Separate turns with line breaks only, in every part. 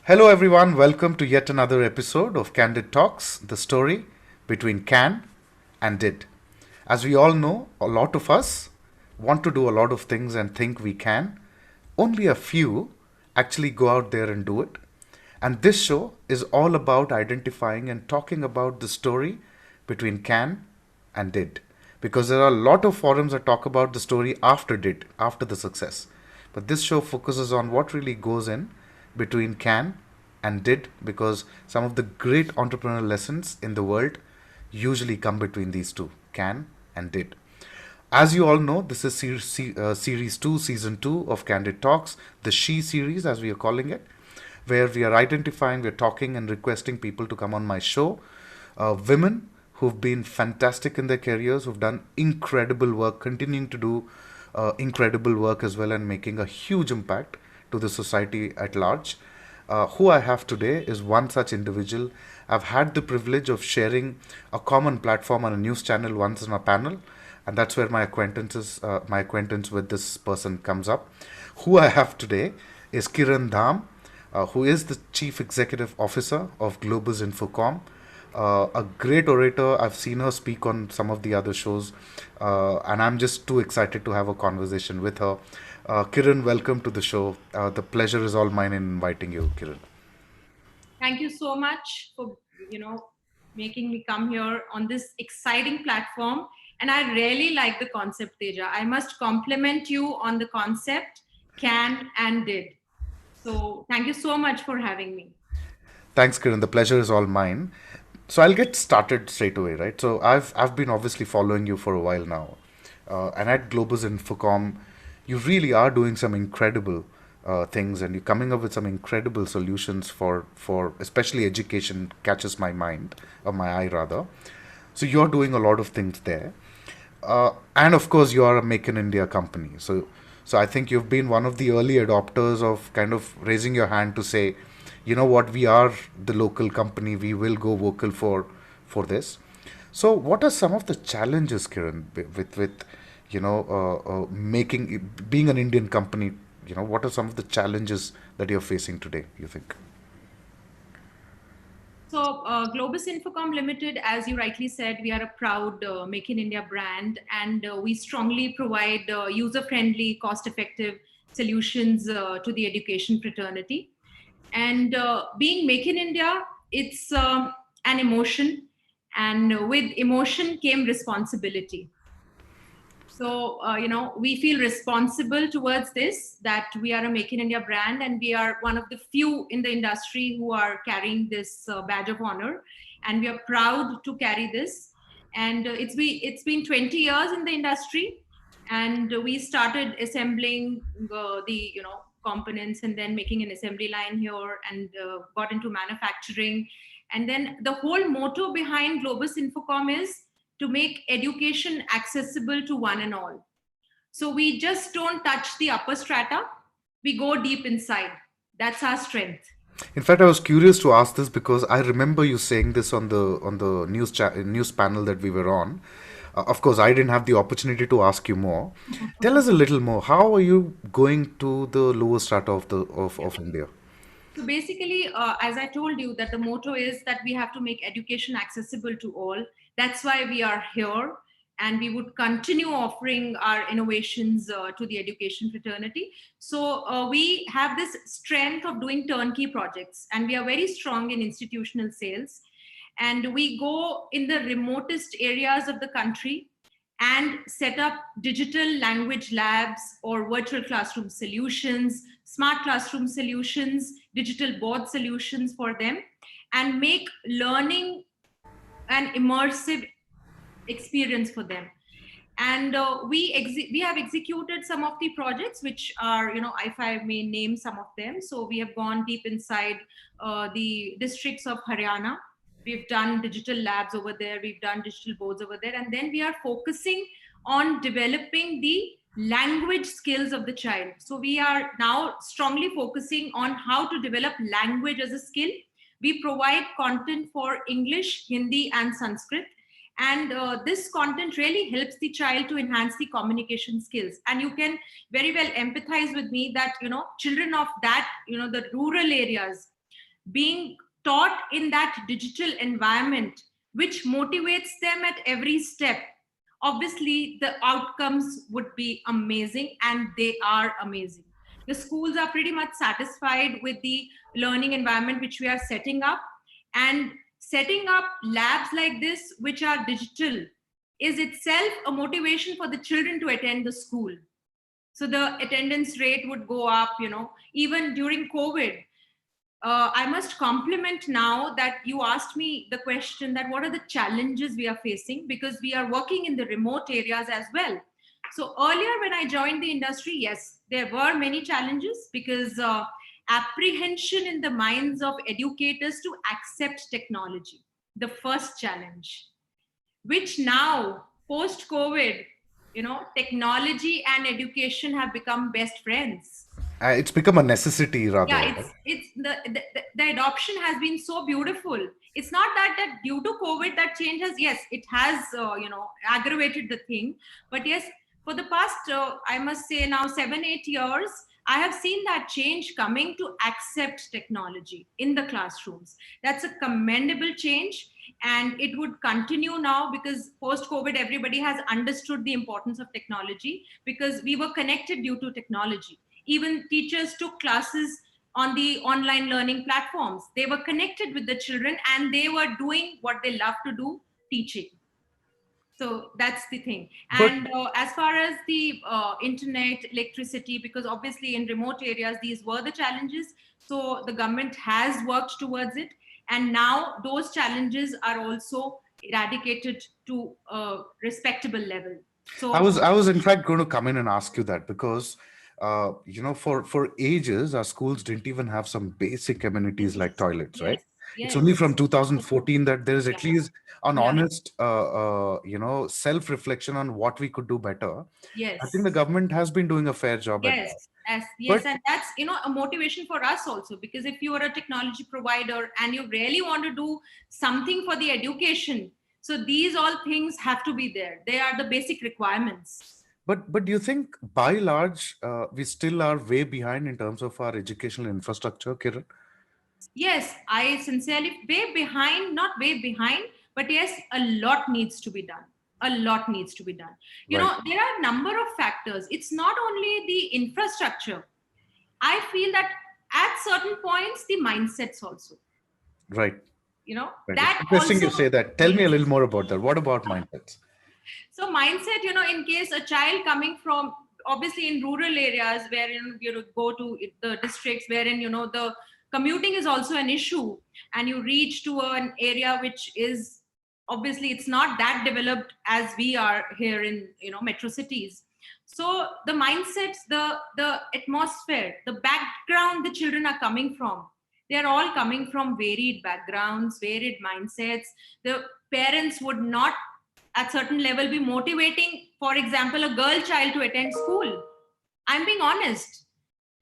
Hello, everyone. Welcome to yet another episode of Candid Talks, the story between can and did. As we all know, a lot of us want to do a lot of things and think we can. Only a few actually go out there and do it. And this show is all about identifying and talking about the story between can and did. Because there are a lot of forums that talk about the story after did, after the success. But this show focuses on what really goes in between can and did, because some of the great entrepreneurial lessons in the world usually come between these two, can and did. As you all know, this is Series 2, Season 2 of Candid Talks, the She series, as we are calling it, where we are identifying, we're talking and requesting people to come on my show. Women who've been fantastic in their careers, who've done incredible work, continuing to do incredible work as well, and making a huge impact to the society at large. Who I have today is one such individual. I've had the privilege of sharing a common platform on a news channel once on a panel, and that's where my acquaintance with this person comes up. Who I have today is Kiran Dham, who is the Chief Executive Officer of Globus Infocom. A great orator. I've seen her speak on some of the other shows, and I'm just too excited to have a conversation with her. Kiran, welcome to the show. The pleasure is all mine in inviting you, Kiran.
Thank you so much for making me come here on this exciting platform. And I really like the concept, Teja. I must compliment you on the concept, can and did. So thank you so much for having me.
Thanks, Kiran. The pleasure is all mine. So I'll get started straight away, right? So I've been obviously following you for a while now, and at Globus Infocom, you really are doing some incredible things, and you're coming up with some incredible solutions for especially education catches my mind, or my eye rather. So you're doing a lot of things there, and of course you are a Make in India company. So I think you've been one of the early adopters of kind of raising your hand to say, you know what, we are the local company, we will go vocal for this. So what are some of the challenges, Kiran, with making being an Indian company? What are some of the challenges that you're facing today, you think?
So, Globus Infocom Limited, as you rightly said, we are a proud Make in India brand, and we strongly provide user friendly, cost effective solutions to the education fraternity. And being Make in India, it's an emotion, and with emotion came responsibility. So, we feel responsible towards this, that we are a Make in India brand, and we are one of the few in the industry who are carrying this badge of honor. And we are proud to carry this. And it's been 20 years in the industry, and we started assembling the components, and then making an assembly line here, and got into manufacturing. And then the whole motto behind Globus Infocom is to make education accessible to one and all. So we just don't touch the upper strata, we go deep inside. That's our strength.
In fact, I was curious to ask this because I remember you saying this on the news panel that we were on. Of course, I didn't have the opportunity to ask you more. Tell us a little more. How are you going to the lower strata of India?
So basically, as I told you, that the motto is that we have to make education accessible to all. That's why we are here, and we would continue offering our innovations to the education fraternity. So we have this strength of doing turnkey projects, and we are very strong in institutional sales. And we go in the remotest areas of the country and set up digital language labs or virtual classroom solutions, smart classroom solutions, digital board solutions for them, and make learning an immersive experience for them. And we have executed some of the projects, which are, if I may name some of them. So we have gone deep inside the districts of Haryana. We've done digital labs over there, we've done digital boards over there, and then we are focusing on developing the language skills of the child. So we are now strongly focusing on how to develop language as a skill. We provide content for English, Hindi, and Sanskrit, and this content really helps the child to enhance the communication skills. And you can very well empathize with me that children of that, the rural areas, being taught in that digital environment, which motivates them at every step, obviously the outcomes would be amazing, and they are amazing. The schools are pretty much satisfied with the learning environment which we are setting up, and setting up labs like this which are digital is itself a motivation for the children to attend the school. So the attendance rate would go up, even during COVID. I must compliment now that you asked me the question that what are the challenges we are facing, because we are working in the remote areas as well. So earlier when I joined the industry, yes, there were many challenges, because apprehension in the minds of educators to accept technology, the first challenge, which now post COVID, technology and education have become best friends.
It's become a necessity rather,
Yeah,
right?
it's the adoption has been so beautiful. It's not that due to COVID that change has, yes, it has aggravated the thing, but yes, for the past I must say now 7-8 years, I have seen that change coming to accept technology in the classrooms. That's a commendable change, and it would continue now, because post COVID everybody has understood the importance of technology, because we were connected due to technology. Even teachers took classes on the online learning platforms. They were connected with the children and they were doing what they love to do, teaching. So that's the thing.
But
And as far as the internet, electricity, because obviously in remote areas these were the challenges, so the government has worked towards it, and now those challenges are also eradicated to a respectable level.
I
So
was I was in fact going to come in and ask you that because for ages our schools didn't even have some basic amenities like toilets, right?
yes,
It's
yes,
only from 2014 that there is
yeah,
at least an
yeah.
honest self reflection on what we could do better. I think
Yes,
the government has been doing a fair job at
yes,
that.
yes,
But
yes, and that's a motivation for us also, because if you are a technology provider and you really want to do something for the education, so these all things have to be there. They are the basic requirements.
but do you think by large we still are way behind in terms of our educational infrastructure, Kiran?
Yes, I sincerely way behind, not way behind, but yes, a lot needs to be done. A lot needs to be done.
Right,
There are a number of factors. It's not only the infrastructure. I feel that at certain points, the mindsets also,
right, right. It's
that
interesting
also,
you say that. Tell me a
yes.
little more about that. What about mindsets?
So mindset, in case a child coming from, obviously in rural areas where you go to the districts wherein the commuting is also an issue, and you reach to an area which is, obviously it's not that developed as we are here in metro cities. So the mindsets, the atmosphere, the background the children are coming from, they are all coming from varied backgrounds, varied mindsets. The parents would not at certain level be motivating, for example, a girl child to attend school. I'm being honest,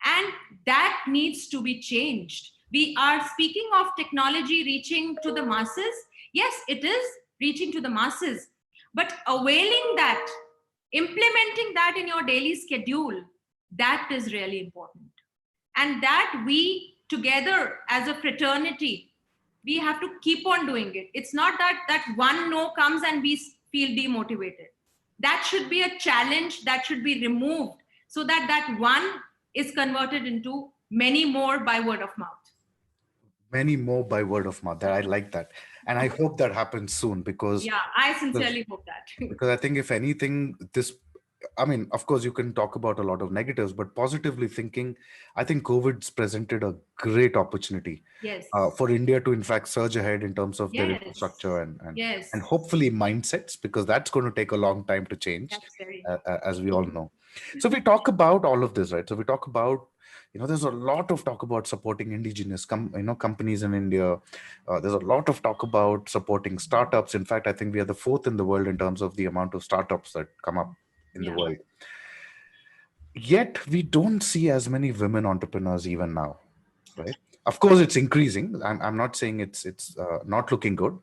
and that needs to be changed. We are speaking of technology reaching to the masses. Yes, it is reaching to the masses, but availing that, implementing that in your daily schedule, that is really important. And that we together as a fraternity, we have to keep on doing it. It's not that one no comes and we feel demotivated. That should be a challenge that should be removed, so that that one is converted into many more by word of mouth.
Many more by word of mouth. That I like that, and I hope that happens soon
Yeah, I
because
sincerely hope that.
because I think if anything, this. I mean, of course, you can talk about a lot of negatives, but positively thinking, I think COVID's presented a great opportunity
Yes,
for India to, in fact, surge ahead in terms of their
yes,
infrastructure and
yes,
hopefully mindsets, because that's going to take a long time to change,
that's very
as we all know. So we talk about all of this, right? So we talk about, there's a lot of talk about supporting indigenous companies in India. There's a lot of talk about supporting startups. In fact, I think we are the fourth in the world in terms of the amount of startups that come up in the
yeah.
world. Yet we don't see as many women entrepreneurs even now, right? Of course, it's increasing. I'm not saying it's not looking good.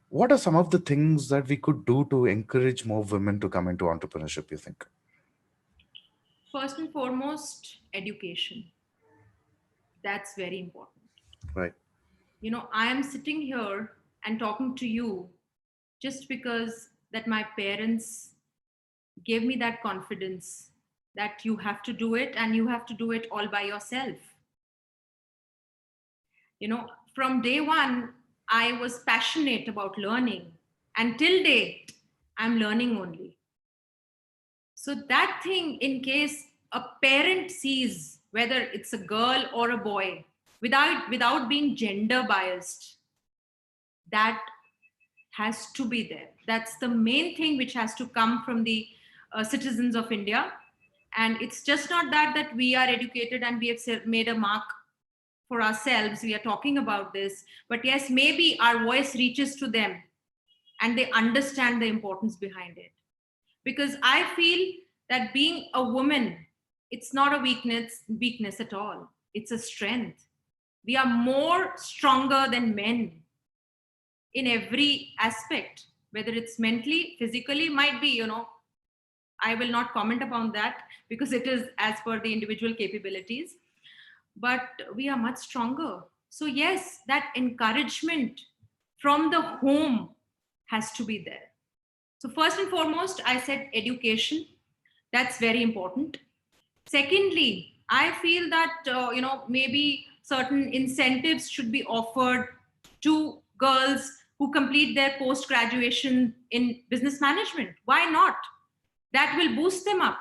What are some of the things that we could do to encourage more women to come into entrepreneurship, you think?
First and foremost, education. That's very important.
Right.
I am sitting here and talking to you just because that my parents gave me that confidence that you have to do it and you have to do it all by yourself. you know from day one I was passionate about learning, and till date I'm learning only. So that thing, in case a parent sees whether it's a girl or a boy, without being gender biased, that has to be there. That's the main thing which has to come from the citizens of India. And it's just not that we are educated and we have made a mark for ourselves. We are talking about this, but yes, maybe our voice reaches to them and they understand the importance behind it. Because I feel that being a woman, it's not a weakness at all. It's a strength. We are more stronger than men in every aspect, whether it's mentally, physically, might be, I will not comment upon that because it is as per the individual capabilities, but we are much stronger. So, yes, that encouragement from the home has to be there. So, first and foremost, I said education. That's very important. Secondly, I feel that, maybe certain incentives should be offered to girls who complete their post graduation in business management. Why not? That will boost them up.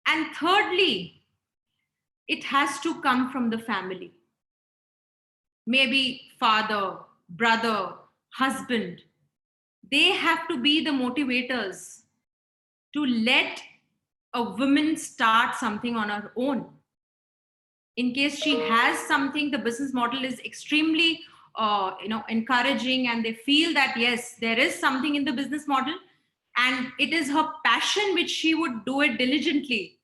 And thirdly, it has to come from the family. Maybe father, brother, husband. They have to be the motivators to let a woman start something on her own. In case she has something, the business model is extremely encouraging, and they feel that yes, there is something in the business model and it is her passion which she would do it diligently,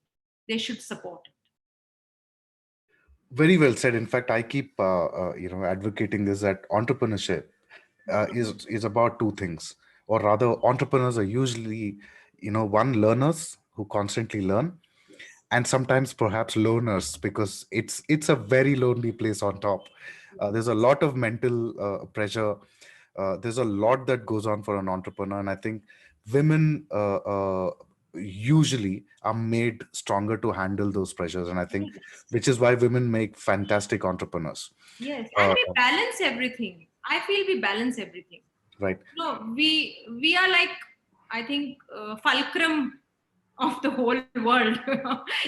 they should support it.
Very well said. In fact, I keep advocating this, that entrepreneurship is about two things, or rather, entrepreneurs are usually, one, learners who constantly learn,
Yes.
and sometimes perhaps loners, because it's a very lonely place on top. There's a lot of mental pressure. There's a lot that goes on for an entrepreneur, and I think women usually are made stronger to handle those pressures, and I think
Yes.
which is why women make fantastic entrepreneurs.
Yes, and
uh,
we balance everything. I feel we balance everything.
right.
No, we are like, I think, fulcrum of the whole world.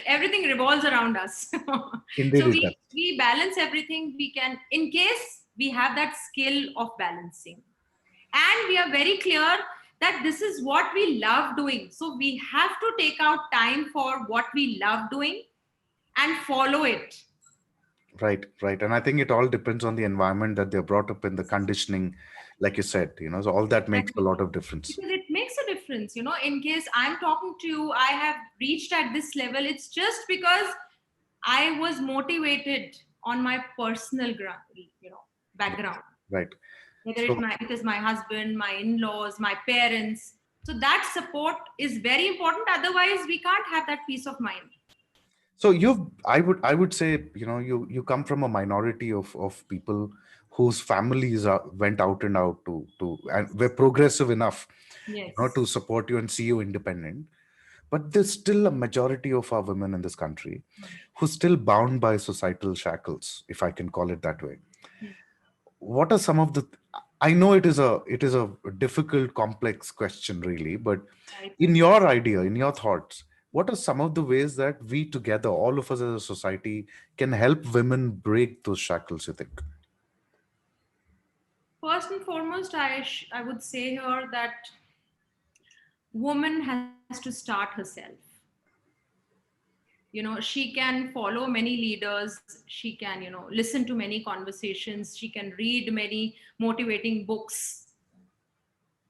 Everything revolves around us.
Indeed
So
it does.
we balance everything we can, in case we have that skill of balancing, and we are very clear that this is what we love doing. So we have to take out time for what we love doing and follow it.
Right, right. And I think it all depends on the environment that they're brought up in, the conditioning, like you said, so all that makes a
Exactly.
lot of difference.
Because it makes a difference. In case I'm talking to you, I have reached at this level, it's just because I was motivated on my personal background,
Right.
whether
So,
it is my husband, my in-laws, my parents. So that support is very important. Otherwise, we can't have that peace of mind.
so I would say, you come from a minority of people whose families went out and out to and were progressive enough,
Yes.
to support you and see you independent. But there's still a majority of our women in this country who's still bound by societal shackles, if I can call it that way.
Hmm.
What are some of the, I know it is a difficult, complex question, really, but
Right.
in your idea, in your thoughts, what are some of the ways that we together, all of us as a society, can help women break those shackles, you think?
First and foremost, I would say here that woman has to start herself. She can follow many leaders, she can listen to many conversations, she can read many motivating books,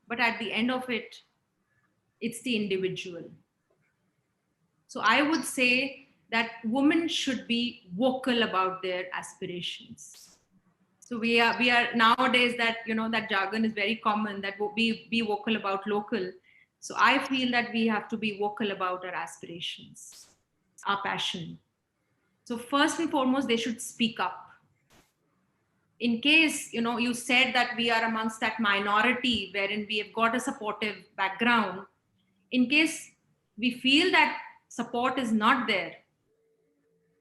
but at the end of it, it's the individual. So I would say that women should be vocal about their aspirations. So we are nowadays, that that jargon is very common, that be vocal about local. So I feel that we have to be vocal about our aspirations, our passion. So first and foremost, they should speak up. in case, you said that we are amongst that minority wherein we have got a supportive background, in case we feel that support is not there,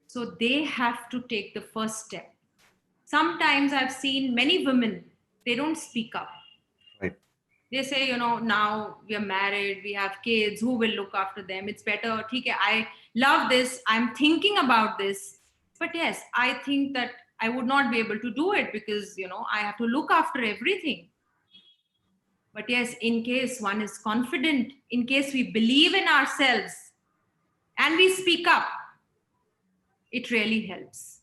so they have to take the first step. Sometimes I've seen many women, they don't speak up.
Right.
They say, now we are married, we have kids, who will look after them? It's better. Okay, I love this, I'm thinking about this. But yes, I think that I would not be able to do it because, I have to look after everything. But yes, in case one is confident, in case we believe in ourselves and we speak up, it really helps.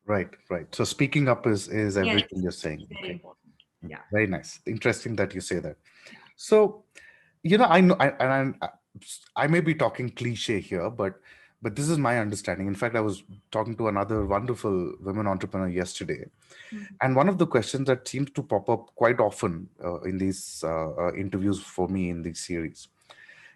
Right. Right. So speaking up is
Yes,
everything you're saying.
it's very
Okay.
important. Yeah.
Very nice. Interesting that you say that. So, I know, I may be talking cliche here, but this is my understanding. In fact, I was talking to another wonderful women entrepreneur yesterday,
Mhm.
and one of the questions that seems to pop up quite often in these interviews for me in this series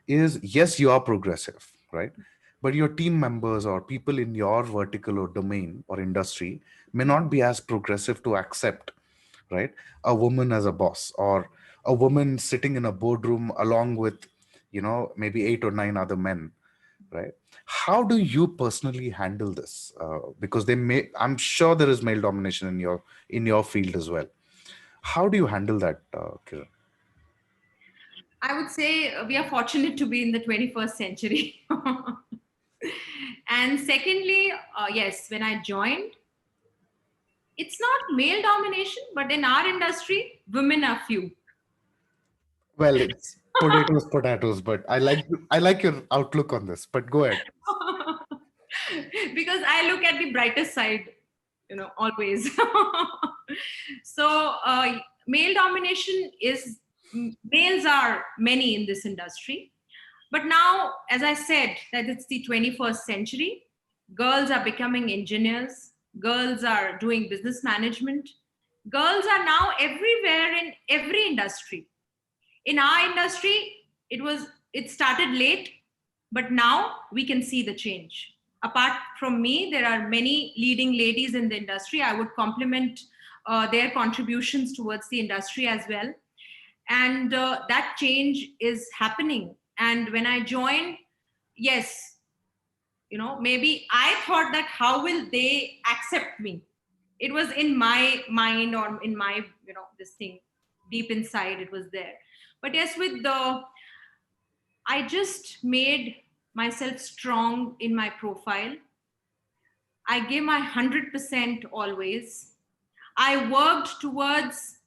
is, yes, you are progressive, right? But your team members or people in your vertical or domain or industry may not be as progressive to accept, right, a woman as a boss, or a woman sitting in a boardroom along with, maybe 8 or 9 other men, right? How do you personally handle this? Because I'm sure there is male domination in your field as well. How do you handle that, Kiran?
I would say we are fortunate to be in the 21st century. And secondly, yes, when I joined, it's not male domination, but in our industry, women are few.
Well, it's potatoes, but I like your outlook on this. But go ahead.
Because I look at the brighter side, always. So, male domination is, males are many in this industry. But now, as I said, that it's the 21st century, girls are becoming engineers, girls are doing business management, girls are now everywhere in every industry. In our industry, it started late, but now we can see the change. Apart from me, there are many leading ladies in the industry. I would compliment their contributions towards the industry as well. And that change is happening. And when I joined, yes, maybe I thought that how will they accept me? It was in my mind, or in my, this thing deep inside, it was there. But yes, with the, I just made myself strong in my profile. I gave my 100% always. I worked towards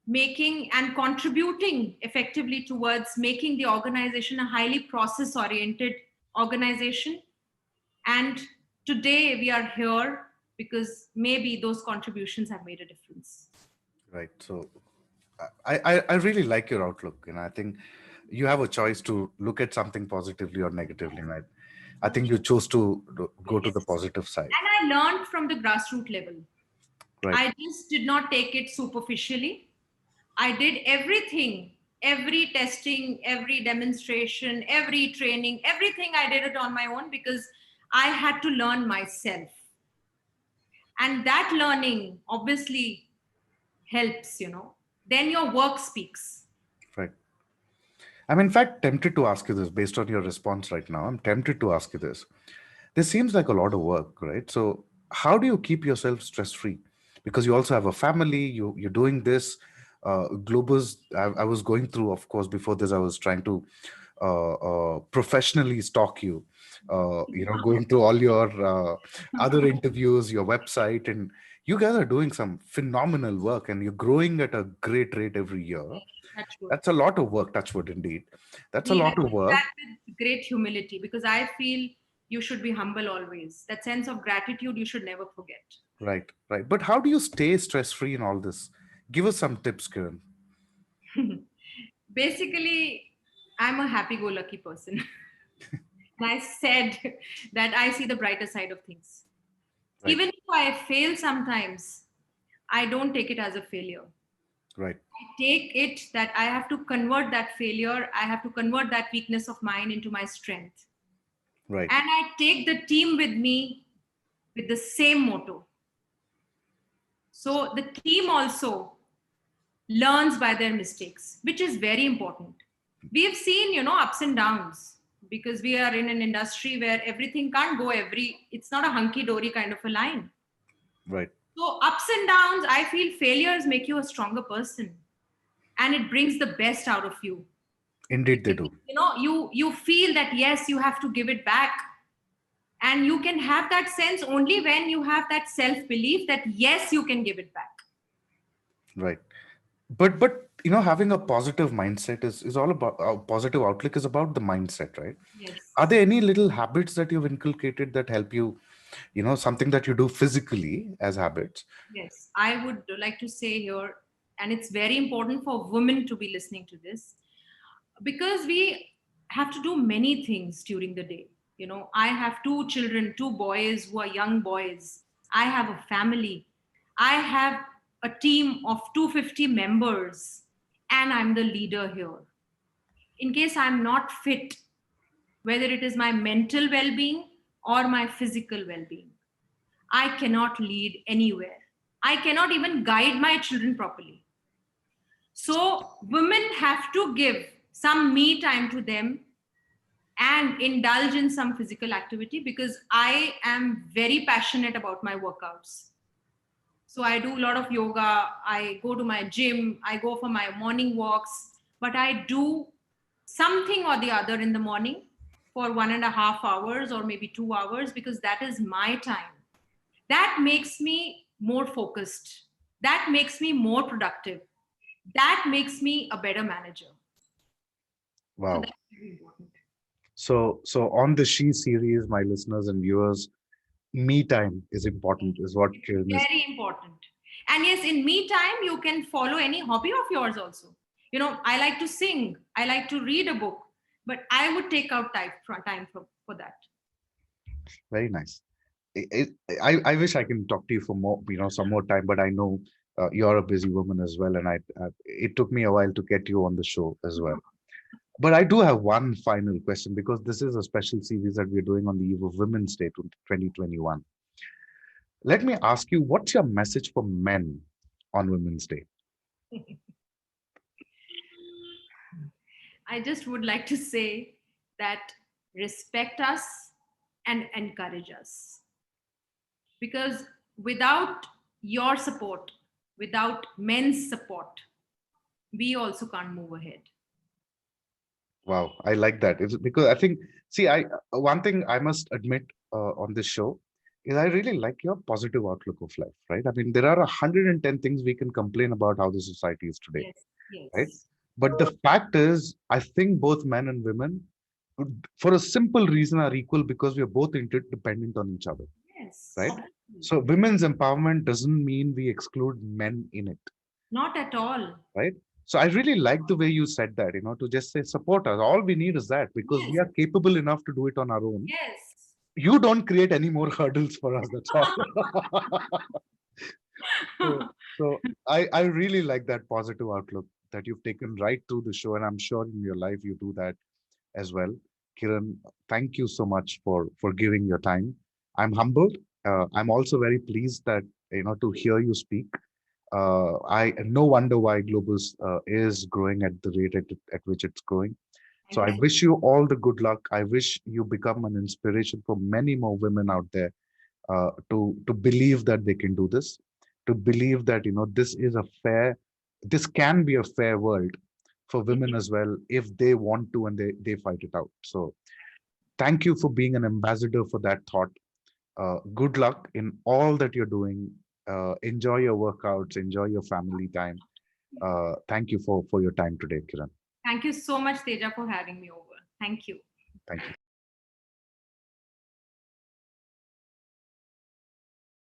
making and contributing effectively towards making the organization a highly process oriented organization. And today we are here because maybe those contributions have made a difference.
Right. So I really like your outlook, and I think you have a choice to look at something positively or negatively, right? I think you chose to go to the
Yes.
positive side.
And I learned from the grassroots level.
Right.
I just did not take it superficially. I did everything, every testing, every demonstration, every training, everything I did it on my own because I had to learn myself. And that learning obviously helps, Then your work speaks.
Right. I'm in fact tempted to ask you this based on your response right now. I'm tempted to ask you this. This seems like a lot of work, right? So how do you keep yourself stress free? Because you also have a family. You're doing this. Globus. I was going through, of course, before this. I was trying to professionally stalk you. Going through all your other interviews, your website, and you guys are doing some phenomenal work, and you're growing at a great rate every year.
That's good.
That's a lot of work, touchwood indeed. That's a
I
lot of
do
work.
that with great humility because I feel you should be humble always. That sense of gratitude you should never forget.
Right, right. But how do you stay stress free in all this? Give us some tips, Kiran.
Basically, I'm a happy go lucky person. And I said that I see the brighter side of things.
Right,
Even if I fail sometimes, I don't take it as a failure.
right,
I take it that I have to convert that failure, I have to convert that weakness of mine into my strength.
right,
And I take the team with me with the same motto. So the team also learns by their mistakes, which is very important. We have seen, ups and downs because we are in an industry where everything can't go it's not a hunky dory kind of a line.
Right.
So ups and downs, I feel failures make you a stronger person and it brings the best out of you.
Indeed, they do.
You feel that yes, you have to give it back. And you can have that sense only when you have that self belief that yes, you can give it back.
Right. But having a positive mindset is all about a positive outlook is about the mindset, right?
Yes.
Are there any little habits that you've inculcated that help you, something that you do physically as habits?
Yes, I would like to say here, and it's very important for women to be listening to this because we have to do many things during the day. I have two children, two boys who are young boys. I have a family. I have a team of 250 members, and I'm the leader here. In case I'm not fit, whether it is my mental well being or my physical well being, I cannot lead anywhere. I cannot even guide my children properly. So, women have to give some me time to them and indulge in some physical activity because I am very passionate about my workouts. So, I do a lot of yoga, I go to my gym, I go for my morning walks, but I do something or the other in the morning for 1.5 hours or maybe 2 hours because that is my time. That makes me more focused. That makes me more productive. That makes me a better manager. So
Wow.
that's very important.
So on the She series, my listeners and viewers, me time is important, is what Kiran is.
Very important. And yes, in me time, you can follow any hobby of yours also. I like to sing, I like to read a book, but I would take out time for that.
Very nice. I, I wish I can talk to you for more, some more time, but I know you're a busy woman as well, and it took me a while to get you on the show as well. But I do have one final question because this is a special series that we're doing on the eve of Women's Day 2021. Let me ask you, what's your message for men on Women's Day?
I just would like to say that respect us and encourage us. Because without your support, without men's support, we also can't move ahead.
Wow, I like that. It's because I think, see, I one thing I must admit on this show is I really like your positive outlook of life, right? I mean, there are 110 things we can complain about how the society is today,
Yes,
right?
yes,
But the fact is, I think both men and women, for a simple reason, are equal because we are both interdependent on each other,
yes.
right?
Obviously.
So women's empowerment doesn't mean we exclude men in it,
Not at all.
right? So I really like the way you said that, to just say support us. All we need is that because we
Yes,
are capable enough to do it on our own.
yes.
You don't create any more hurdles for us. That's all. So I really like that positive outlook that you've taken right through the show, and I'm sure in your life you do that as well. Kiran, thank you so much for giving your time. I'm humbled. I'm also very pleased that to hear you speak. I no wonder why Globus is growing at the rate at which it's growing. So
Thank
I
you.
wish you all the good luck. I wish you become an inspiration for many more women out there to believe that they can do this, to believe that this can be a fair world for women as well if they want to and they fight it out. So thank you for being an ambassador for that thought. Good luck in all that you're doing. Enjoy your workouts, enjoy your family time. Thank you for your time today, Kiran.
Thank you so much, Teja, for having me over. Thank you.
Thank you.